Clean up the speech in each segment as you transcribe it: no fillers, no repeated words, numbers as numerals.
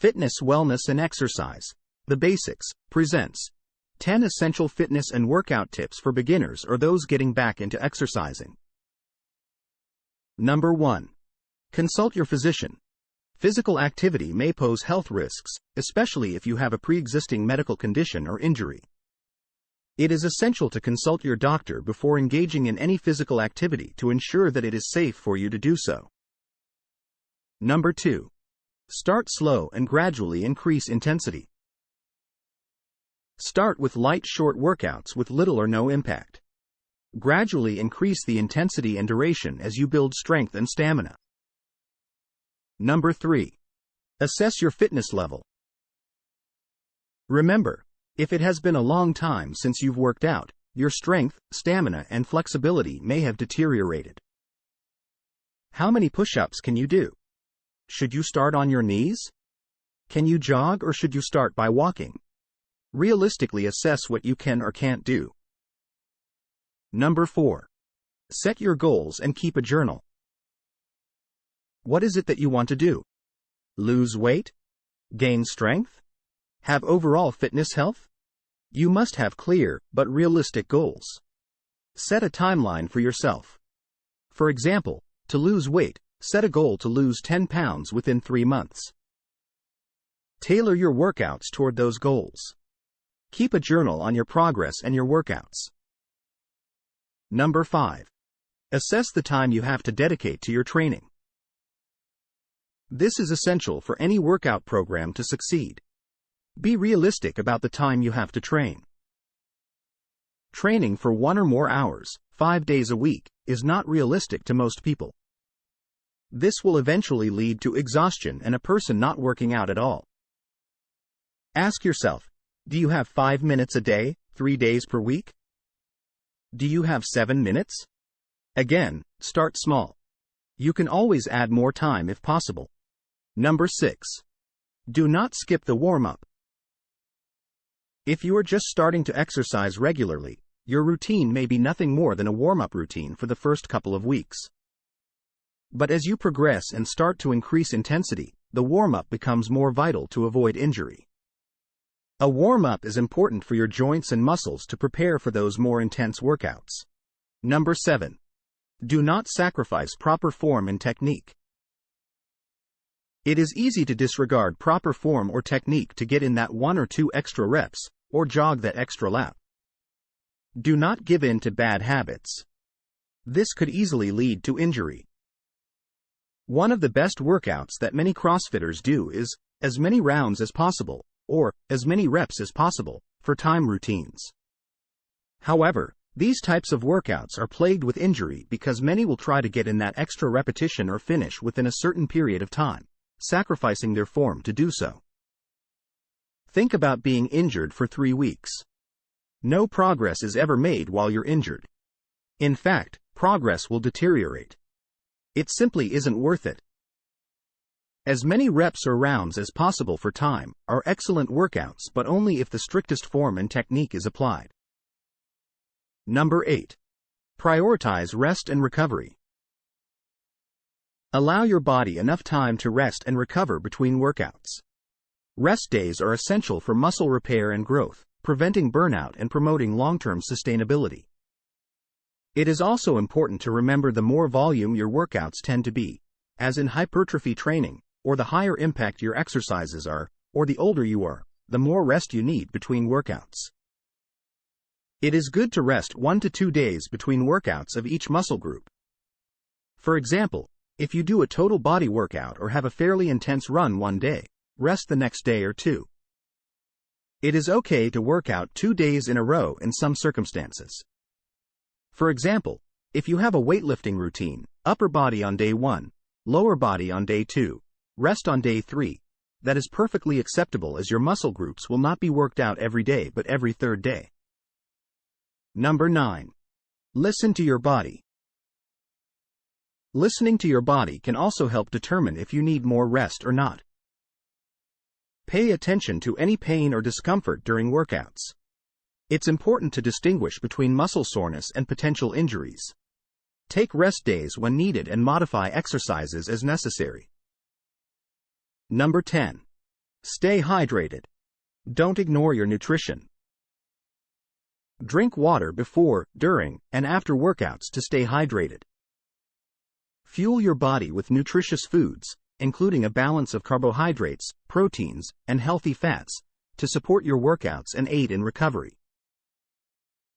Fitness, Wellness and Exercise. The Basics presents 10 essential fitness and workout tips for beginners or those getting back into exercising. Number 1. Consult your physician. Physical activity may pose health risks, especially if you have a pre-existing medical condition or injury. It is essential to consult your doctor before engaging in any physical activity to ensure that it is safe for you to do so. Number 2. Start slow and gradually increase intensity. Start with light, short workouts with little or no impact. Gradually increase the intensity and duration as you build strength and stamina. Number 3. Assess your fitness level. Remember, if it has been a long time since you've worked out, your strength, stamina, and flexibility may have deteriorated. How many push-ups can you do? Should you start on your knees? Can you jog or should you start by walking? Realistically assess what you can or can't do. Number 4. Set your goals and keep a journal. What is it that you want to do? Lose weight? Gain strength? Have overall fitness health? You must have clear but realistic goals. Set a timeline for yourself. For example, to lose weight, set a goal to lose 10 pounds within 3 months. Tailor your workouts toward those goals. Keep a journal on your progress and your workouts. Number 5. Assess the time you have to dedicate to your training. This is essential for any workout program to succeed. Be realistic about the time you have to train. Training for 1 or more hours, 5 days a week, is not realistic to most people. This will eventually lead to exhaustion and a person not working out at all. Ask yourself, do you have 5 minutes a day, 3 days per week? Do you have 7 minutes? Again, start small. You can always add more time if possible. Number 6. Do not skip the warm-up. If you are just starting to exercise regularly, your routine may be nothing more than a warm-up routine for the first couple of weeks. But as you progress and start to increase intensity, the warm-up becomes more vital to avoid injury. A warm-up is important for your joints and muscles to prepare for those more intense workouts. Number 7. Do not sacrifice proper form and technique. It is easy to disregard proper form or technique to get in that 1 or 2 extra reps, or jog that extra lap. Do not give in to bad habits. This could easily lead to injury. One of the best workouts that many CrossFitters do is as many rounds as possible, or as many reps as possible, for time routines. However, these types of workouts are plagued with injury because many will try to get in that extra repetition or finish within a certain period of time, sacrificing their form to do so. Think about being injured for 3 weeks. No progress is ever made while you're injured. In fact, progress will deteriorate. It simply isn't worth it. As many reps or rounds as possible for time are excellent workouts, but only if the strictest form and technique is applied. Number 8. Prioritize rest and recovery. Allow your body enough time to rest and recover between workouts. Rest days are essential for muscle repair and growth, preventing burnout and promoting long-term sustainability. It is also important to remember the more volume your workouts tend to be, as in hypertrophy training, or the higher impact your exercises are, or the older you are, the more rest you need between workouts. It is good to rest 1 to 2 days between workouts of each muscle group. For example, if you do a total body workout or have a fairly intense run one day, rest the next day or 2. It is okay to work out 2 days in a row in some circumstances. For example, if you have a weightlifting routine, upper body on day 1, lower body on day 2, rest on day 3, that is perfectly acceptable as your muscle groups will not be worked out every day but every 3rd day. Number 9. Listen to your body. Listening to your body can also help determine if you need more rest or not. Pay attention to any pain or discomfort during workouts. It's important to distinguish between muscle soreness and potential injuries. Take rest days when needed and modify exercises as necessary. Number 10. Stay hydrated. Don't ignore your nutrition. Drink water before, during, and after workouts to stay hydrated. Fuel your body with nutritious foods, including a balance of carbohydrates, proteins, and healthy fats, to support your workouts and aid in recovery.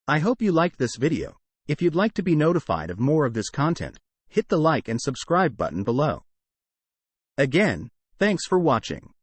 I hope you liked this video. If you'd like to be notified of more of this content, hit the like and subscribe button below. Again, thanks for watching.